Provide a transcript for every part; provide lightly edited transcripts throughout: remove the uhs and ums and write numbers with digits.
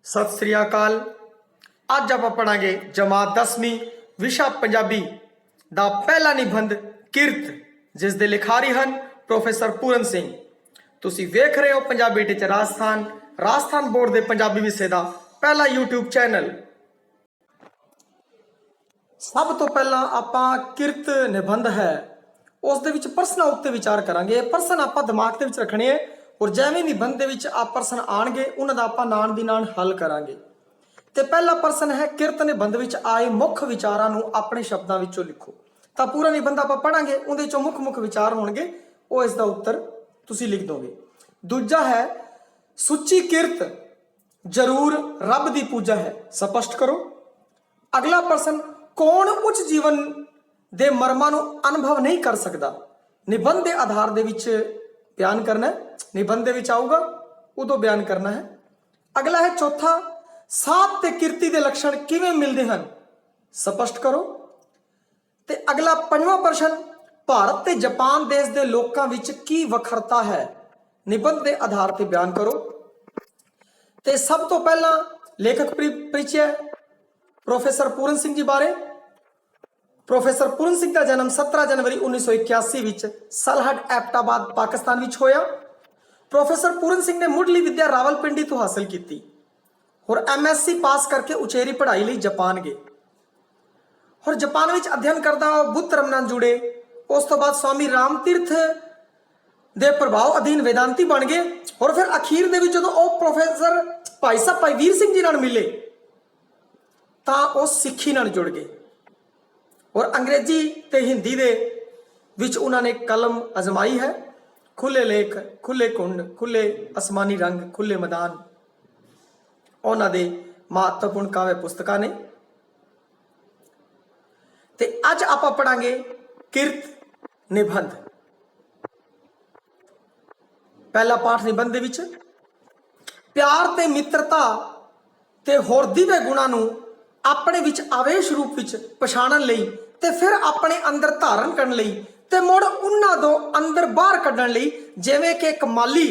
सत श्री अकाल। अज आप पढ़ांगे जमात 10वीं विशा पंजाबी दा पहला निबंध किरत, जिस दे लिखारी हैं प्रोफेसर पूरन सिंह। तुसी वेख रहे हो पंजाबी टीचर राजस्थान बोर्ड के पंजाबी विषय का पहला यूट्यूब चैनल। सब तो पहला आपां किरत निबंध है उस दे विच प्रश्नां उत्ते विचार करांगे। प्रश्न आपां दिमाग दे विच रखने है और जिवें निबंध दे विच आ प्रश्न आणगे उन्हां दा आपां नाल दी नाल हल करांगे। ते पहला प्रश्न है किरत निबंध विच आए मुख विचारां नूं अपने शब्दां विचों लिखो। तां पूरा निबंध आपां पढ़ांगे, उहदे विचों मुख विचार होणगे, वो इसका उत्तर तुसीं लिख दोगे। दूजा है सुची किरत जरूर रब दी पूजा है, स्पष्ट करो। अगला प्रश्न कौन उच्च जीवन दे मर्मां नूं अनुभव नहीं कर सकता, निबंध के आधार दे विच बयान करना है। निबंध दे विच आऊगा उदों बयान करना है। अगला है चौथा साध ते किरती दे लक्षण किवें मिलदे हन, स्पष्ट करो। ते अगला पंजवां प्रश्न भारत ते जापान देश दे लोकां विच की वखरता है, निबंध के आधार पर बयान करो। ते सब तो पहला लेखक परिचय प्रोफेसर पूरन सिंह जी बारे। प्रोफेसर पूरन सिंह का जन्म 17 जनवरी 1981 विच सलहट एबटाबाद पाकिस्तान विच होया। प्रोफेसर पूरन सिंह ने मुढ़ली विद्या रावलपिंडी तो हासिल की और MSc पास करके उचेरी पढ़ाई लिए जापान गए और जापान विच अध्ययन करता बुद्ध धर्म नाल जुड़े। उस तो बाद स्वामी राम तीर्थ दे प्रभाव अधीन वेदांती बन गए और फिर अखीर दे विच जदों ओह प्रोफेसर भाई साहब भाई वीर सिंह जी नाल मिले तां ओह सिੱਖੀ नाल जुड़ गए और अंग्रेजी ते हिंदी दे विच उन्होंने कलम आजमाई है। खुले लेख, खुले कुंड, खुले आसमानी रंग, खुले मैदान उन्होंने दे महत्वपूर्ण काव्य पुस्तकां ने। ते अज आपां पढ़ांगे किरत निबंध। पहला पाठ निबंध दे विच प्यार ते मित्रता ते होर दिव्य गुणां नूं अपने विच आवेश रूप विच पछाणन लई ते फिर अपने अंदर धारण करन लई ते मुड़ उन्हां दो अंदर बाहर कढण लई, जिवें कि एक माली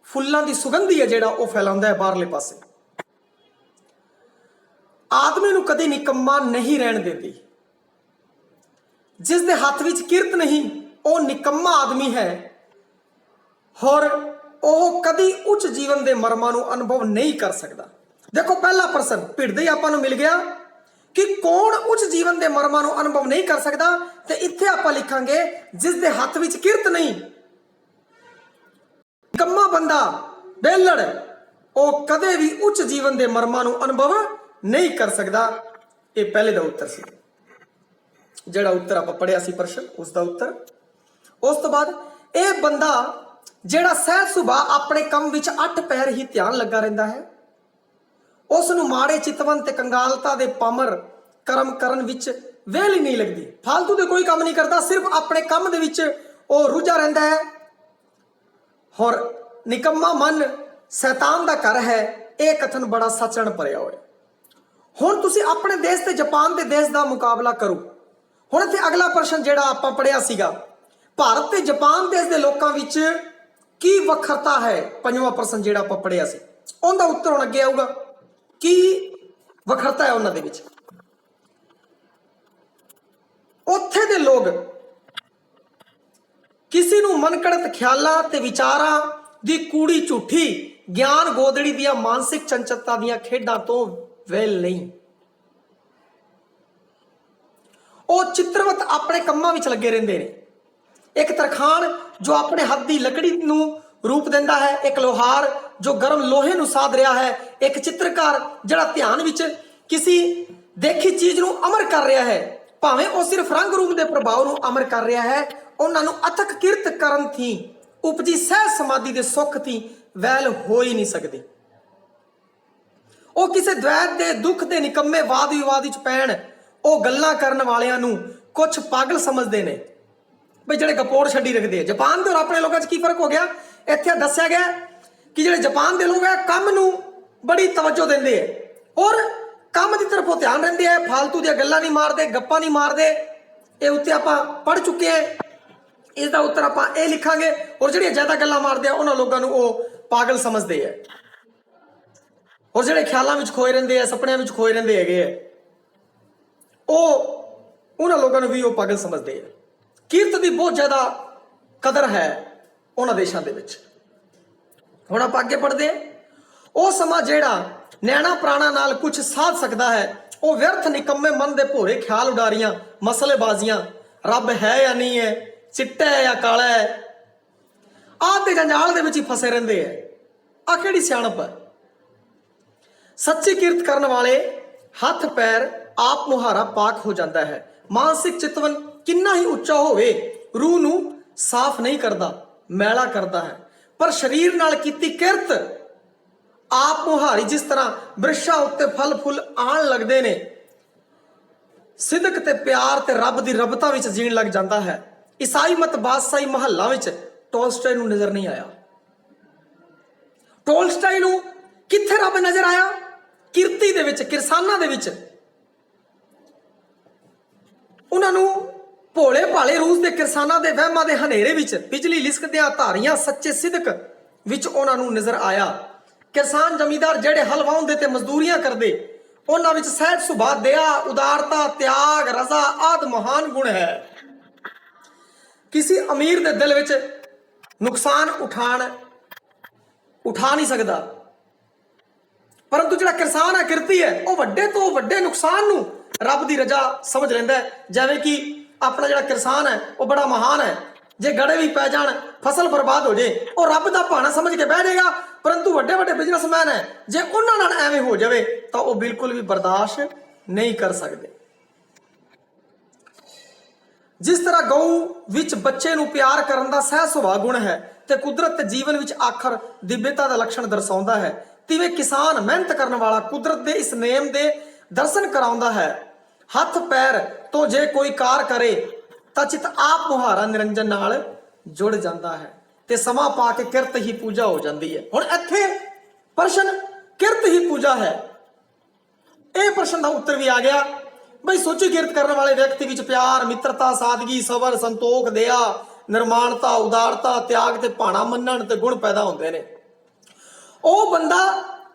फुल्लां दी सुगंधी है जिहड़ा ओह फैलाउंदा है बाहरले पासे। आदमी नूं कदी निकम्मा नहीं रहण दिंदी। जिस दे हत्थ विच किरत नहीं ओह निकम्मा आदमी है और ओह कदी उच्च जीवन दे मर्मां नूं अनुभव नहीं कर सकता। देखो पहला प्रश्न भिड़दे ही आपां नूं मिल गया कि कौन उच्च जीवन दे मर्मां नूं अनुभव नहीं कर सकता, ते इत्थे आपां लिखांगे जिस दे हत्थ विच किरत नहीं, निकम्मा बंदा बेलड़ ओह कदे भी उच्च जीवन दे मर्मां नूं अनुभव नहीं कर सकता। ये पहले दा उत्तर सी, जिहड़ा उत्तर आपां पढ़िया सी प्रश्न उसका उत्तर। उस तो बाद यह बंदा जिहड़ा सहज सुभाਅ अपने काम विच 8 पैर ही ध्यान लगा रहिंदा है, उसनूं माड़े चितवन ते कंगालता दे पामर कर्म करन विच वेल ही नहीं लगती। फालतू दे कोई काम नहीं करता, सिर्फ अपने काम दे विच ओह रुझा रहिंदा है। और निकम्मा मन शैतान दा घर है, यह कथन बड़ा सचण भरिया होया। हुण तुसीं अपने देश ते जापान दे देश दा मुकाबला करो। हुण इत्थे अगला प्रश्न जिहड़ा आपां पढ़िया सीगा भारत ते जापान देश दे लोकां विच की वखरता है, पंजवां प्रश्न जिहड़ा आपां पढ़िया सी उहदा उत्तर हुण अगे आऊगा। की वखरता है उन्हां दे विच? उत्थे दे लोग किसी नूं मनगढ़ंत ख्यालां ते विचारां दी कूड़ी झूठी ज्ञान गोदड़ी दियां मानसिक चंचलता दियां खेडां तो वेल नहीं। ਉਹ चित्रवत अपने ਕੰਮਾਂ ਵਿੱਚ ਲੱਗੇ ਰਹਿੰਦੇ ਨੇ। एक तरखान जो अपने हथ की लकड़ी ਨੂੰ रूप देंदा है, एक लोहार जो गर्म लोहे ਨੂੰ साध रहा है, एक चित्रकार ਜਿਹੜਾ ध्यान ਵਿੱਚ किसी देखी चीज ਨੂੰ अमर कर रहा है, भावें ਉਹ सिर्फ रंग रूप के प्रभाव ਨੂੰ अमर कर रहा है। ਉਹਨਾਂ ਨੂੰ अथक किरत करन थी उपजी सहज समाधि के सुख थी वैल हो ही नहीं सकती। ਉਹ ਕਿਸੇ द्वैत के दुख के निकम्मे वाद विवाद ਵਿੱਚ पैण ਉਹ ਗੱਲਾਂ ਕਰਨ ਵਾਲਿਆਂ ਨੂੰ कुछ पागल समझते हैं बई ਜਿਹੜੇ गपोड़ छड्डी रखते हैं। जापान के और अपने लोगों की फर्क हो गया, इत्थे दस्सिया गया कि ਜਿਹੜੇ जापान के लोग है काम नूं बड़ी तवज्जो देंदे है और काम की तरफ ध्यान रहिंदे है, फालतू दी गल्लां नहीं मारते, गप्पां नहीं मारते। ये उत्ते आपां पढ़ चुके हैं, इसका उत्तर आपां ये लिखांगे। और जिहड़ियां ज़्यादा गल्लां मारदे आ उन्हां लोगां नूं ओह पागल समझते हैं। और ਜਿਹੜੇ ख्यालों में खोए रहते हैं, सपनों में खोए रहते है, उन्होंने लोगों भी वो पागल समझते हैं। कीरत की बहुत ज़्यादा कदर है उन्होंने देशों के विच। हुण आपां अगे पढ़ते हैं। वो समा जिहड़ा नैना प्राणा नाल कुछ साध सकता है, वो व्यर्थ निकम्मे मन के भोरे ख्याल उडारियां मसलेबाजियां, रब है या नहीं है, चिट्टा है या काला है, आदि जंजाल दे विच ही फसे रहंदे है। आ किहड़ी सियाणप है। सच्ची किरत करने वाले हथ पैर आप मुहारा पाक हो जाता है। मानसिक चितवन किन्ना ही उच्चा होवे, रूह नूं साफ नहीं करता, मैला करता है। पर शरीर नाल कीती किरत आप मुहारी जिस तरह वृक्षां उत्ते फल फुल आण लगदे ने, सिदक ते प्यार ते रब दी रबता विच जीण लग जाता है। ईसाई मत बादशाही महल्ला विच टोलस्टॉय नूं नजर नहीं आया। टोलस्टॉय नूं कित्थे रब नजर आया? किरती दे विच, किरसाना दे विच। उन्हां नूं भोले भाले रूस दे किरसाना दे वहमां दे हनेरे विच बिजली लिसकदियां धारियां सच्चे सिदक विच उन्हां नूं नजर आया। किसान जमींदार जेड़े हल वाहुंदे ते मजदूरियां करदे, उन्हां विच सहज सुभाਅ, दया, उदारता, त्याग, रजा आदि महान गुण है। किसी अमीर दे दिल विच नुकसान उठा नहीं सकता, परंतु जिहड़ा किसान है, किरती है, वह वड्डे तो वड्डे नुकसान नूं रब दी रजा समझ लैंदा है। जिवें कि अपना जिहड़ा किसान है वह बड़ा महान है, जे गड़े भी पै जाण, फसल बर्बाद हो जाए, वह रब दा भाणा समझ के बह जाएगा। परंतु वड्डे वड्डे बिजनेसमैन है, जे उन्हां नाल एवें हो जाए तो वह बिल्कुल भी बर्दाश्त नहीं कर सकते। जिस तरह गऊ विच बच्चे नूं प्यार करन दा सहज सुभाਅ गुण है ते कुदरत ते जीवन विच आखर दिव्यता दा लक्षण दर्शाउंदा है, तिवें किसान मेहनत करने वाला कुदरत दे इस नेम दे दर्शन कराउंदा है। हथ पैर तो जे कोई कार करे तां चित आप मुहारा निरंजन नाल जुड़ जाता है ते समा पा के किरत ही पूजा हो जाती है। हुण इत्थे प्रश्न किरत ही पूजा है, यह प्रश्न का उत्तर भी आ गया। बई सोची किरत करने वाले व्यक्ति विच प्यार, मित्रता, सादगी, सबर, संतोख, दया, निर्माणता, उदारता, त्याग ते भाणा मन्नण ते गुण पैदा होंदे ने। ओ बंदा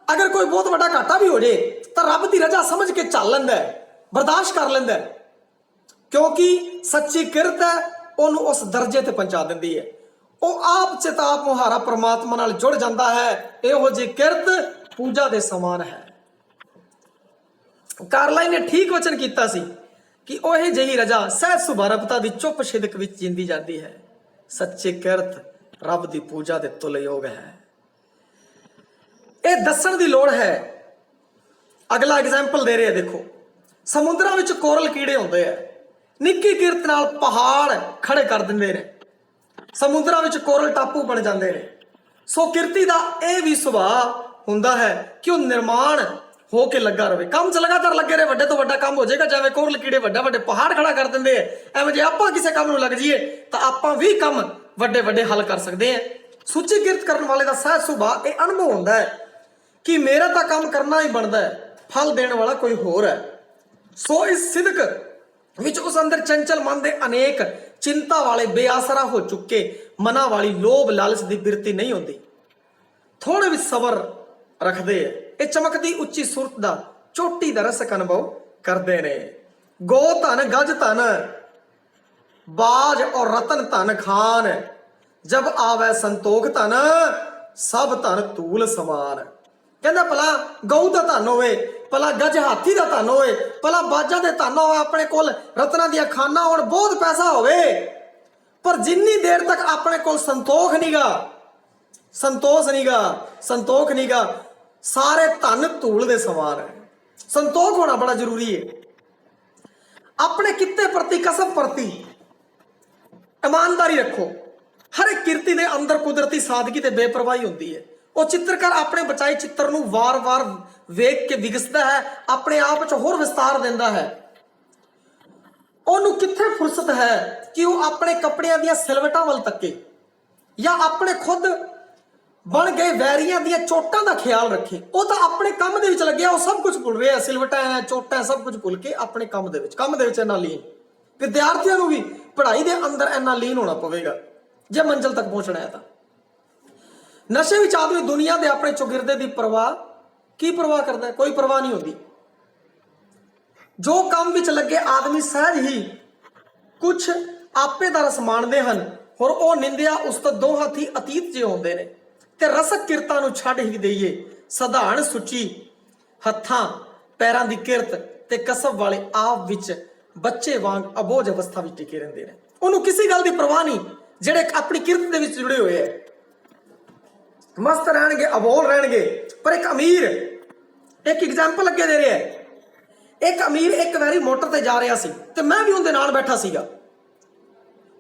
अगर कोई बहुत बड़ा घाटा भी हो जाए तो रब की रजा समझ के चल लैंदा है, बर्दाश्त कर लैंदा है, क्योंकि सच्ची किरत है उन्होंने उस दर्जे ते पहुंचा देंदी है। वह आप चिताप मुहारा परमात्मा नाल जुड़ जाता है। इहो जी किरत पूजा के समान है। कारलाइन ने ठीक वचन किया सी कि ओही जही रजा सहज सुभाਅ रबता की चुप छिदक विच जींदी जाती है। सच्ची किरत रब की पूजा के तुलयोग है। यह दसन की लोड़ है। अगला एग्जाम्पल दे रहे हैं, देखो समुद्रां विच कोरल कीड़े होंदे है, निक्की किरत नाल पहाड़ खड़े कर दिंदे ने, समुद्रां विच कोरल टापू बन जाते हैं। सो किरती का यह भी सुभाਅ हुंदा है कि वह निर्माण हो के लगा रहे, काम च लगातार लगे रहे, वड्डे तो वड्डा काम हो जाएगा। जिवें कोरल कीड़े वड्डे वड्डे पहाड़ खड़ा कर देंगे, एवं जे आपां किसी काम नूं लग जाइए तो आपां भी काम वड्डे वड्डे हल कर सकते हैं। सुची किरत करने वाले का सहज सुभाਅ यह अनुभव होंदा है कि मेरा तो काम करना ही बनता है, फल देने वाला कोई होर है। सो इस सिदक विच उस अंदर चंचल मन दे अनेक चिंता वाले बेआसरा हो चुके मना वाली लोभ लालच की बिरती नहीं होती। थोड़े भी सबर रखते हैं। ये चमकती उच्ची सुरत का चोटी का रसक अनुभव करते हैं। गो धन गज धन बाज और रतन धन खान, जब आवे संतोख धन सब धन तूल समान। कहता भला गऊ का धन होवे, भला गज हाथी का धन होवे, भला बाजा के धन हो, अपने कोल रत्ना दिया खाना हो, बहुत पैसा होवे, पर जिन्नी देर तक अपने कोल संतोख नीगा, संतोष नीगा, संतोख नीगा, सारे धन धूल दे समान है। संतोख होना बड़ा जरूरी है। अपने किते प्रति, कसम प्रति ईमानदारी रखो। हर एक किरती दे अंदर कुदरती सादगी ते बेपरवाही होती है। वह चित्रकार अपने बचाए चित्र नूं वार वार वेख के विकसता है, अपने आप च होर विस्तार देंदा है। उन्होंने कित्थे फुर्सत है कि वह अपने कपड़ियां दियां सिलवटां वल तके या अपने खुद बन गए वैरियां दियां चोटां दा ख्याल रखे। वो तो अपने काम दे विच लग्या, वो सब कुछ भुल रहा है, सिलवटां है, चोटां सब कुछ भुल के अपने काम दे विच इन्ना लीन। विद्यार्थियों को भी पढ़ाई के अंदर इन्ना लीन होना पवेगा जे मंजिल तक पहुंचना है। तो नशे विच आदमी दुनिया के अपने चौगिरदे की परवाह की परवाह करता है? कोई परवाह नहीं होती। जो काम विच लगे आदमी सहज ही कुछ आपे दा रस माणदे हन और ओ निंदिया उस तो दो हाथी अतीत जे होंदे ने ते रसक किरतां नूं छड्ड ही देईए सधारण सुची हत्थां पैरां दी किरत ते कसब वाले आप विच बच्चे वांग अबोझ अवस्था विच टिके रहिंदे ने। उन्होंने किसी गल की परवाह नहीं, जिहड़े अपनी किरत दे विच जुड़े हुए है, मस्त रहणगे, अबोल रहणगे। पर एक अमीर, एक एग्जाम्पल अगे दे रहे है, एक अमीर एक वारी मोटर ते जा रहा सी ते मैं भी उनदे नाल बैठा सीगा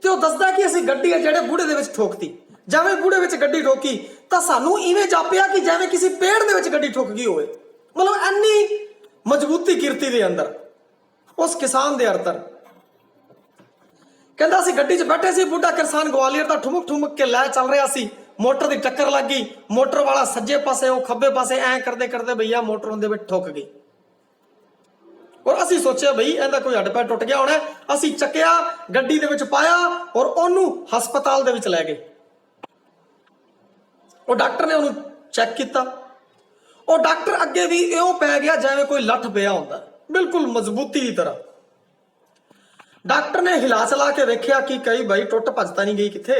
ते वो दसदा कि असीं गड्डी है जिहड़े बूढ़े दे विच ठोकती, जिवें बूढ़े विच गड्डी ठोकी तां सानूं इवें जापिया कि जिवें किसी पेड़ दे विच गड्डी ठुक गई होवे। मतलब इन्नी मजबूती किरती दे अंदर उस किसान दे अंदर। कहता असीं गड्डी च बैठे सी, बूढ़ा किसान ग्वालियर दा ठुमक ठुमक के लै चल रहा सी, मोटर दी टक्कर लग गई, मोटर वाला सज्जे पासे वो खब्बे पासे ऐ करते करते भैया मोटर उनदे विच ठुक गई। और असीं सोचिया बई इहदा कोई हड्ड पैर टुट गया होना, असीं चक्या गड्डी दे विच पाया और ओनू हस्पताल दे विच लै गए। वो डॉक्टर ने ओनू चैक किया, और डॉक्टर अगे भी इउं पै गया जिवें कोई लठ पिया हुंदा, बिल्कुल मजबूती की तरह। डॉक्टर ने हिला चला के वेख्या कि कई भाई टुट भज तां नहीं गई किथे।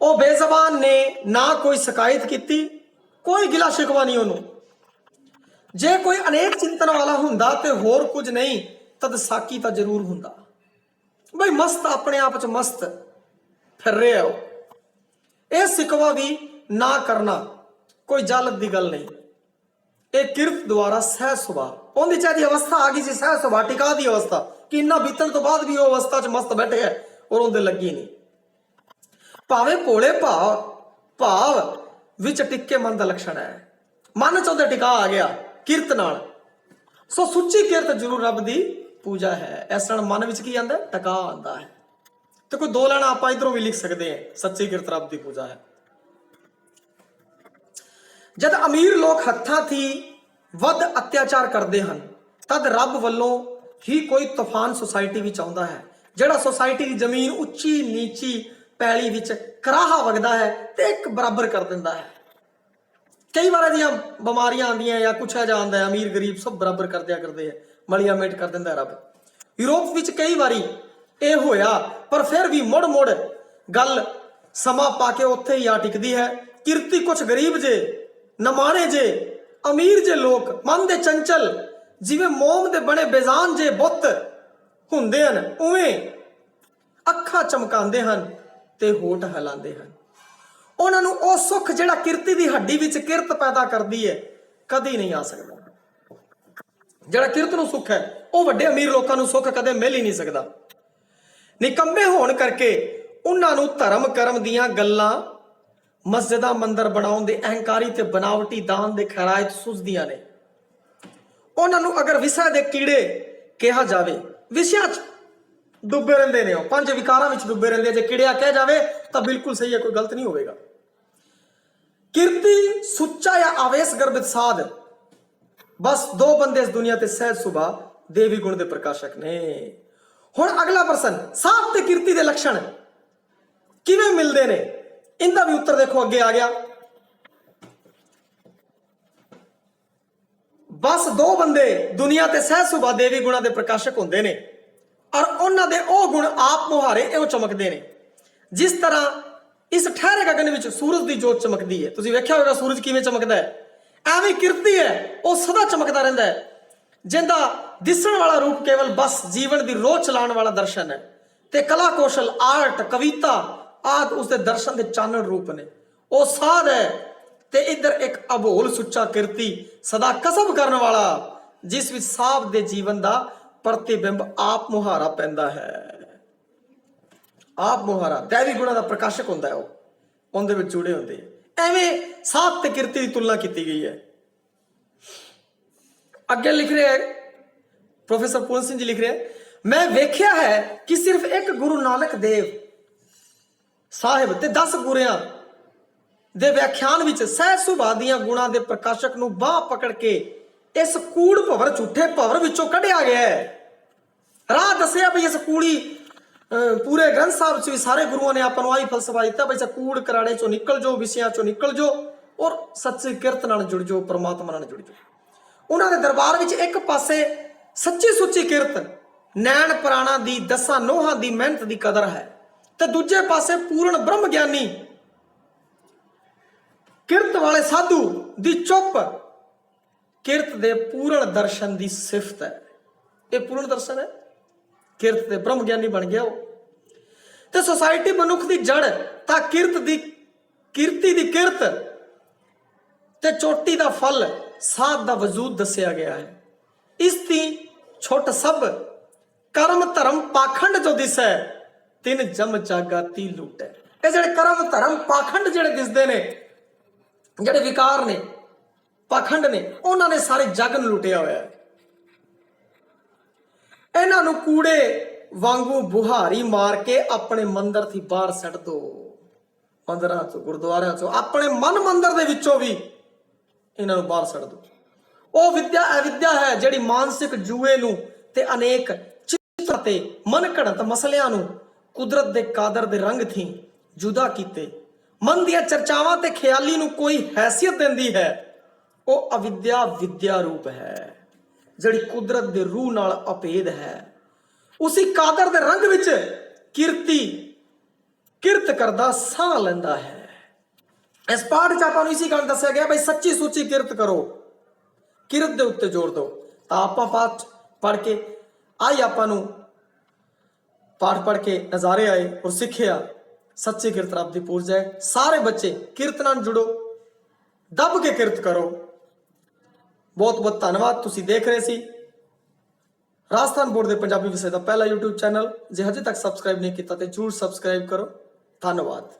ओ बेजबान ने ना कोई शिकायत की, कोई गिला शिकवा नहीं ओनू। जे कोई अनेक चिंतन वाला हुंदा ते होर कुछ नहीं तद साकी तां जरूर हुंदा। भाई मस्त अपने आप च मस्त फिर रहे हो। यह सिकवा भी ना करना कोई जालत की गल नहीं। एक किरत द्वारा सह सुभाव उनकी चाहिए अवस्था आ गई सी, सह सुभाव टिका दी अवस्था कि इन्ना बीतण तो बाद भी वो अवस्था च मस्त बैठे है और उनके लगी नहीं। भावे भोले भाव भाव विच टिके मन का लक्षण है, मन च उहदे टिका आ गया किरत नाल। सो सुची किरत जरूर रब दी पूजा है। इस नाल मन विच की आंदा टका आंदा है। तो कोई दो लाना आप इधरों भी लिख सकते हैं, सच्ची किरत रब दी पूजा है। जद अमीर लोग हत्थां थी वध अत्याचार करते हैं तद रब वालों ही कोई तूफान सोसाइटी विच आउंदा है, जिहड़ा सोसाइटी की जमीन उच्ची नीची पैली विच कराहा वगदा है ते एक बराबर कर दिंदा है। कई बार जियां बीमारियां आंदियां या कुछ है आंदा है, अमीर गरीब सब बराबर कर दिया करते हैं, मलिया मेट कर दिंदा रब। यूरोप विच कई बारी यह होया, पर फिर भी मुड़ मुड़ गल समा पाके उत्थे ही आ टिकदी है। किरती कुछ गरीब जे नमाणे जे अमीर जे लोग मन दे चंचल जिवें मोम दे बने बेजान जे बुत हुंदे हन, उवें अखां चमकांदे हन ते होठ हिलांदे हन। उन्हां नूं ओ सुख जिहड़ा किरती दी हड्डी विच किरत पैदा करदी है कदी नहीं आ सकदा। जिहड़ा किरत नूं सुख है वो वड्डे अमीर लोकां नूं सुख कदे मिल ही नहीं सकदा। निकम्मे होण करके उन्हां नूं धर्म कर्म दीयां गल्लां मस्जिदां मंदिर बनाउण दे अहंकारी ते बनावटी दान दे खैरायत सुझदियां ने। उन्हां नूं अगर विषय दे कीड़े कहा जावे, विषयां च डुबे रहंदे ने, पंज विकारां विच डुबे रहंदे। जे कीड़िया कह जावे तो बिल्कुल सही है, कोई गलत नहीं होगा। किरती सुच्चा या आवेश गर्भित साध बस दो बंदे इस दुनिया ते सहज सुभाव देवी गुण दे प्रकाशक ने। हुण अगला प्रश्न, साध ते किरती दे लक्षण किवें मिलदे ने, इनका भी उत्तर देखो अगे आ गया। बस दो बंदे दुनिया ते सहज सुभाव देवी गुणा दे प्रकाशक होंदे ने और उन्हां दे ओ गुण आप मुहारे इउं चमकदे ने जिस तरह इस ठहरे गगन विच सूरज की जोत चमकदी है। तुसीं वेख्या होगा सूरज किवें चमकदा है, एवें किरती है वो सदा चमकदा रहिंदा है, जिंदा दिसण वाला रूप केवल बस जीवन की रोह चलाण वाला दर्शन है ते कला कौशल आर्ट कविता आदि उसके दर्शन के चानण रूप ने। वो साध है ते इधर एक अभोल सुच्चा किरती सदा कसब करने वाला जिस विच साहब दे जीवन का प्रतिबिंब आप मुहारा पैंदा है। आप मुहारा दैवी गुणा का प्रकाशक होंदा है, वो उनदे विच जुड़े होंदे। एवें साध ते किरती की तुलना की गई है। अगे लिख रहे हैं प्रोफेसर पूर्ण सिंह जी लिख रहे हैं, मैं वेख्या है कि सिर्फ एक गुरु नानक देव साहिब ते 10 गुरियां दे व्याख्यान विच सहज सुभाव दीयां गुणां दे प्रकाशक नूं बाह पकड़ के इस कूड़ भवर झूठे भवर विचों कढ़िया गया है। राह दसिया भी इस कूड़ी पूरे ग्रंथ साहब च भी सारे गुरुओं ने आपां नूं आही फलसफा दिता भी इस कूड़ कराड़े चों निकल जो, विषयां चों निकल जो। ਔਰ ਸੱਚੀ ਕਿਰਤ ਨਾਲ ਜੁੜ ਜਾਓ, ਪਰਮਾਤਮਾ ਨਾਲ ਜੁੜ ਜਾਓ। ਉਹਨਾਂ ਦੇ ਦਰਬਾਰ ਵਿੱਚ ਇੱਕ ਪਾਸੇ ਸੱਚੀ ਸੁੱਚੀ ਕਿਰਤ, ਨੈਣ ਪ੍ਰਾਣਾ ਦੀ, ਦਸਾਂ ਨੋਹਾਂ ਦੀ ਮਿਹਨਤ ਦੀ ਕਦਰ ਹੈ, ਤੇ ਦੂਜੇ ਪਾਸੇ ਪੂਰਨ ਬ੍ਰਹਮ ਗਿਆਨੀ ਕਿਰਤ ਵਾਲੇ ਸਾਧੂ ਦੀ ਚੁੱਪ, ਕਿਰਤ ਦੇ ਪੂਰਨ ਦਰਸ਼ਨ ਦੀ ਸਿਫਤ ਹੈ। ਇਹ ਪੂਰਨ ਦਰਸ਼ਨ ਹੈ, ਕਿਰਤ ਦੇ ਬ੍ਰਹਮ ਗਿਆਨੀ ਬਣ ਗਿਆ ਉਹ। ਤੇ ਸੁਸਾਇਟੀ ਮਨੁੱਖ ਦੀ ਜੜ ਤਾਂ ਕਿਰਤ ਦੀ, ਕਿਰਤੀ ਦੀ ਕਿਰਤ, ਤੇ ਚੋਟੀ ਦਾ ਫਲ ਸਾਧ ਦਾ ਵਜੂਦ ਦੱਸਿਆ ਗਿਆ ਹੈ। ਇਸ ਦੀ ਛੁੱਟ ਸਭ ਕਰਮ ਧਰਮ ਪਾਖੰਡ ਜੋ ਦਿਸੈ, ਤਿੰਨ ਜਮ ਜਾਗਾਤੀ ਲੂਟੈ। ਇਹ ਜਿਹੜੇ ਕਰਮ ਧਰਮ ਪਾਖੰਡ ਜਿਹੜੇ ਦਿਸਦੇ ਨੇ, ਜਿਹੜੇ ਵਿਕਾਰ ਨੇ, ਪਾਖੰਡ ਨੇ, ਉਹਨਾਂ ਨੇ ਸਾਰੇ ਜਗ ਨੂੰ ਲੁੱਟਿਆ ਹੋਇਆ ਹੈ। ਇਹਨਾਂ ਨੂੰ ਕੂੜੇ ਵਾਂਗੂ ਬੁਹਾਰੀ ਮਾਰ ਕੇ ਆਪਣੇ ਮੰਦਰ થી ਬਾਹਰ ਸੱਟ ਦੋ। ਮੰਦਰਾਂ ਚੋਂ, ਗੁਰਦੁਆਰਿਆਂ ਚੋਂ, ਆਪਣੇ ਮਨ ਮੰਦਰ ਦੇ ਵਿੱਚੋਂ ਵੀ ਇਹਨਾਂ ਨੂੰ ਬਾਹਰ ਸੱਟ ਦੋ। ਉਹ ਵਿਦਿਆ ਅਵਿਦਿਆ ਹੈ ਜਿਹੜੀ ਮਾਨਸਿਕ ਜੂਏ ਨੂੰ ਤੇ ਅਨੇਕ ਚਿੱਤਰ ਤੇ ਮਨ ਘੜਤ ਮਸਲਿਆਂ ਨੂੰ ਕੁਦਰਤ ਦੇ ਕਾਦਰ ਦੇ ਰੰਗ ਥੀ ਜੁਦਾ ਕੀਤੇ, ਮਨ ਦੀਆਂ ਚਰਚਾਵਾਂ ਤੇ ਖਿਆਲੀ ਨੂੰ ਕੋਈ ਹੈਸੀਅਤ ਦਿੰਦੀ ਹੈ। ਉਹ ਅਵਿਦਿਆ ਵਿਦਿਆ ਰੂਪ ਹੈ ਜਿਹੜੀ ਕੁਦਰਤ ਦੇ ਰੂਹ ਨਾਲ ਅਭੇਦ ਹੈ। ਉਸੇ ਕਾਦਰ ਦੇ ਰੰਗ ਵਿੱਚ ਕਿਰਤੀ ਕਿਰਤ ਕਰਦਾ ਸਾਹ ਲੈਂਦਾ ਹੈ। ਇਸ ਪਾਠ 'ਚ ਆਪਾਂ ਨੂੰ ਇਸੇ ਗੱਲ ਦੱਸਿਆ ਗਿਆ ਬਈ ਸੱਚੀ ਸੁੱਚੀ ਕਿਰਤ ਕਰੋ, ਕਿਰਤ ਦੇ ਉੱਤੇ ਜ਼ੋਰ ਦਿਓ। ਤਾਂ ਆਪਾਂ ਪਾਠ ਪੜ੍ਹ ਕੇ ਆਈ, ਆਪਾਂ ਨੂੰ ਪਾਠ ਪੜ੍ਹ ਕੇ ਨਜ਼ਾਰੇ ਆਏ ਔਰ ਸਿੱਖਿਆ ਸੱਚੀ ਕਿਰਤ ਰੱਬ ਦੀ ਪੂਜਾ ਹੈ। ਸਾਰੇ ਬੱਚੇ ਕਿਰਤ ਨਾਲ ਜੁੜੋ, ਦੱਬ ਕੇ ਕਿਰਤ ਕਰੋ। ਬਹੁਤ ਬਹੁਤ ਧੰਨਵਾਦ। ਤੁਸੀਂ ਦੇਖ ਰਹੇ ਸੀ ਰਾਜਸਥਾਨ ਬੋਰਡ ਦੇ ਪੰਜਾਬੀ ਵਿਸ਼ੇ ਦਾ ਪਹਿਲਾ YouTube ਚੈਨਲ। ਜੇ ਹਜੇ ਤੱਕ ਸਬਸਕ੍ਰਾਈਬ ਨਹੀਂ ਕੀਤਾ ਤੇ ਜ਼ਰੂਰ ਸਬਸਕ੍ਰਾਈਬ ਕਰੋ। ਧੰਨਵਾਦ।